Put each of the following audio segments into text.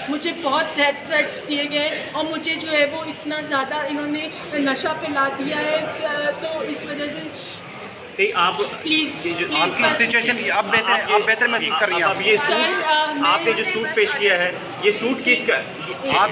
مجھے بہت death threats دیے گئے اور مجھے جو ہے وہ اتنا زیادہ انہوں نے نشہ پلا دیا ہے، تو اس وجہ سے آپ پلیز آپ کی سچویشن اب بہتر محسوس کر رہی ہیں؟ اب یہ سر سوٹ آپ نے جو سوٹ پیش کیا ہے، یہ سوٹ کس کا،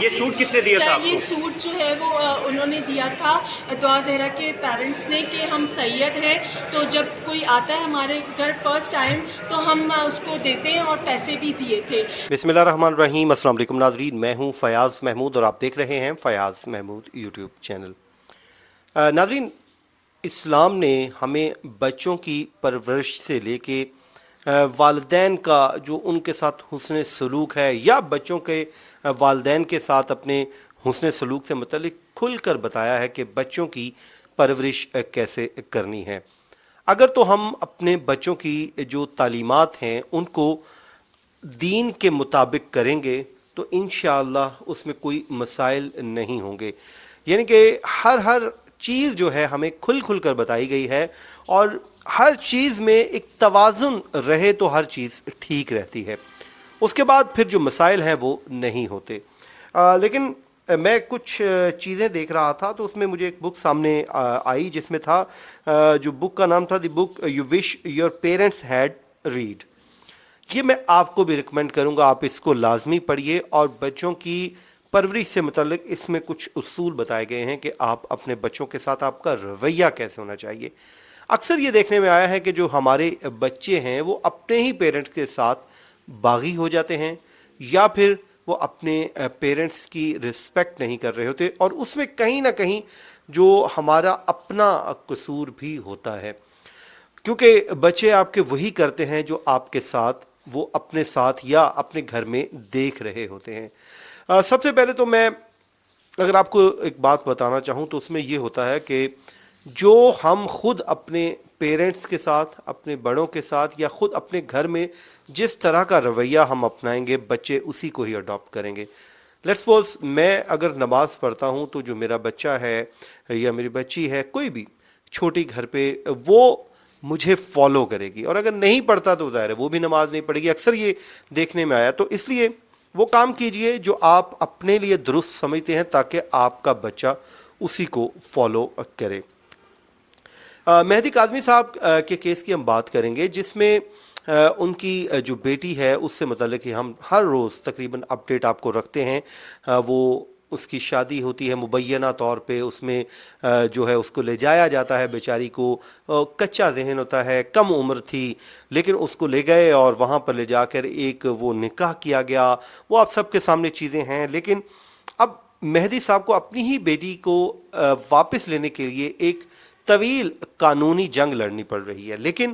یہ سوٹ کس نے دیا تھا آپ سر یہ کو؟ سوٹ جو ہے وہ انہوں نے دیا تھا دعا زہرا کے پیرنٹس نے کہ ہم سید ہیں تو جب کوئی آتا ہے ہمارے گھر فرسٹ ٹائم تو ہم اس کو دیتے ہیں اور پیسے بھی دیے تھے۔ بسم اللہ الرحمن الرحیم۔ السلام علیکم ناظرین، میں ہوں فیاض محمود اور آپ دیکھ رہے ہیں فیاض محمود یوٹیوب چینل۔ ناظرین، اسلام نے ہمیں بچوں کی پرورش سے لے کے والدین کا جو ان کے ساتھ حسن سلوک ہے یا بچوں کے والدین کے ساتھ اپنے حسن سلوک سے متعلق کھل کر بتایا ہے کہ بچوں کی پرورش کیسے کرنی ہے۔ اگر تو ہم اپنے بچوں کی جو تعلیمات ہیں ان کو دین کے مطابق کریں گے تو انشاءاللہ اس میں کوئی مسائل نہیں ہوں گے، یعنی کہ ہر چیز جو ہے ہمیں کھل کھل کر بتائی گئی ہے اور ہر چیز میں ایک توازن رہے تو ہر چیز ٹھیک رہتی ہے، اس کے بعد پھر جو مسائل ہیں وہ نہیں ہوتے۔ لیکن میں کچھ چیزیں دیکھ رہا تھا تو اس میں مجھے ایک بک سامنے آئی جس میں تھا، جو بک کا نام تھا the book you wish your parents had read. یہ میں آپ کو بھی ریکمینڈ کروں گا، آپ اس کو لازمی پڑھیے، اور بچوں کی پرورش سے متعلق اس میں کچھ اصول بتائے گئے ہیں کہ آپ اپنے بچوں کے ساتھ آپ کا رویہ کیسے ہونا چاہیے۔ اکثر یہ دیکھنے میں آیا ہے کہ جو ہمارے بچے ہیں وہ اپنے ہی پیرنٹس کے ساتھ باغی ہو جاتے ہیں یا پھر وہ اپنے پیرنٹس کی رسپیکٹ نہیں کر رہے ہوتے، اور اس میں کہیں نہ کہیں جو ہمارا اپنا قصور بھی ہوتا ہے، کیونکہ بچے آپ کے وہی کرتے ہیں جو آپ کے ساتھ وہ اپنے ساتھ یا اپنے گھر میں دیکھ رہے ہوتے ہیں۔ سب سے پہلے تو میں اگر آپ کو ایک بات بتانا چاہوں تو اس میں یہ ہوتا ہے کہ جو ہم خود اپنے پیرنٹس کے ساتھ، اپنے بڑوں کے ساتھ یا خود اپنے گھر میں جس طرح کا رویہ ہم اپنائیں گے بچے اسی کو ہی اڈاپٹ کریں گے۔ لیٹس سپوز میں اگر نماز پڑھتا ہوں تو جو میرا بچہ ہے یا میری بچی ہے، کوئی بھی چھوٹی گھر پہ، وہ مجھے فالو کرے گی، اور اگر نہیں پڑھتا تو ظاہر ہے وہ بھی نماز نہیں پڑھے گی، اکثر یہ دیکھنے میں آیا۔ تو اس لیے وہ کام کیجئے جو آپ اپنے لیے درست سمجھتے ہیں تاکہ آپ کا بچہ اسی کو فالو کرے۔ مہدی کاظمی صاحب کے کیس کی ہم بات کریں گے، جس میں ان کی جو بیٹی ہے اس سے متعلق ہم ہر روز تقریباً اپڈیٹ آپ کو رکھتے ہیں۔ وہ اس کی شادی ہوتی ہے مبینہ طور پہ، اس میں جو ہے اس کو لے جایا جاتا ہے، بیچاری کو کچا ذہن ہوتا ہے، کم عمر تھی لیکن اس کو لے گئے اور وہاں پر لے جا کر ایک وہ نکاح کیا گیا، وہ آپ سب کے سامنے چیزیں ہیں۔ لیکن اب مہدی صاحب کو اپنی ہی بیٹی کو واپس لینے کے لیے ایک طویل قانونی جنگ لڑنی پڑ رہی ہے، لیکن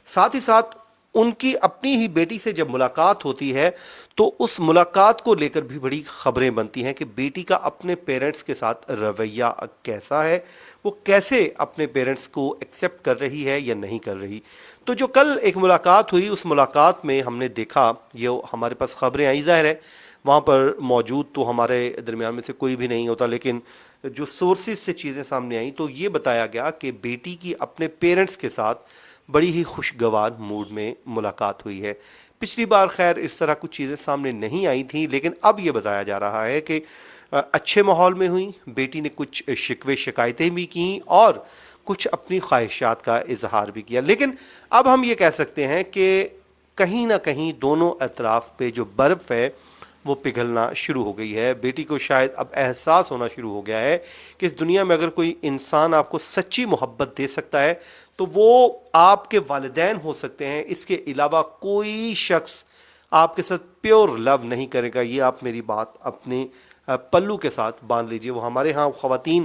ساتھ ہی ساتھ ان کی اپنی ہی بیٹی سے جب ملاقات ہوتی ہے تو اس ملاقات کو لے کر بھی بڑی خبریں بنتی ہیں کہ بیٹی کا اپنے پیرنٹس کے ساتھ رویہ کیسا ہے، وہ کیسے اپنے پیرنٹس کو ایکسیپٹ کر رہی ہے یا نہیں کر رہی۔ تو جو کل ایک ملاقات ہوئی، اس ملاقات میں ہم نے دیکھا، یہ ہمارے پاس خبریں آئی، ظاہر ہے وہاں پر موجود تو ہمارے درمیان میں سے کوئی بھی نہیں ہوتا، لیکن جو سورسز سے چیزیں سامنے آئیں تو یہ بتایا گیا کہ بیٹی کی اپنے پیرنٹس کے ساتھ بڑی ہی خوشگوار موڈ میں ملاقات ہوئی ہے۔ پچھلی بار خیر اس طرح کچھ چیزیں سامنے نہیں آئی تھیں، لیکن اب یہ بتایا جا رہا ہے کہ اچھے ماحول میں ہوئیں، بیٹی نے کچھ شکوے شکایتیں بھی کیں اور کچھ اپنی خواہشات کا اظہار بھی کیا، لیکن اب ہم یہ کہہ سکتے ہیں کہ کہیں نہ کہیں دونوں اطراف پہ جو برف ہے وہ پگھلنا شروع ہو گئی ہے۔ بیٹی کو شاید اب احساس ہونا شروع ہو گیا ہے کہ اس دنیا میں اگر کوئی انسان آپ کو سچی محبت دے سکتا ہے تو وہ آپ کے والدین ہو سکتے ہیں، اس کے علاوہ کوئی شخص آپ کے ساتھ پیور لو نہیں کرے گا۔ یہ آپ میری بات اپنے پلو کے ساتھ باندھ لیجئے۔ وہ ہمارے ہاں خواتین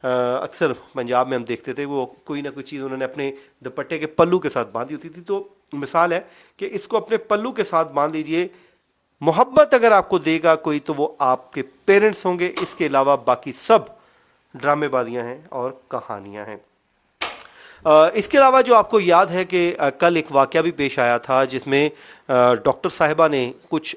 اکثر پنجاب میں ہم دیکھتے تھے، وہ کوئی نہ کوئی چیز انہوں نے اپنے دوپٹے کے پلو کے ساتھ باندھی ہوتی تھی، تو مثال ہے کہ اس کو اپنے پلو کے ساتھ باندھ لیجئے۔ محبت اگر آپ کو دے گا کوئی تو وہ آپ کے پیرنٹس ہوں گے، اس کے علاوہ باقی سب ڈرامے بازیاں ہیں اور کہانیاں ہیں۔ اس کے علاوہ جو آپ کو یاد ہے کہ کل ایک واقعہ بھی پیش آیا تھا جس میں ڈاکٹر صاحبہ نے کچھ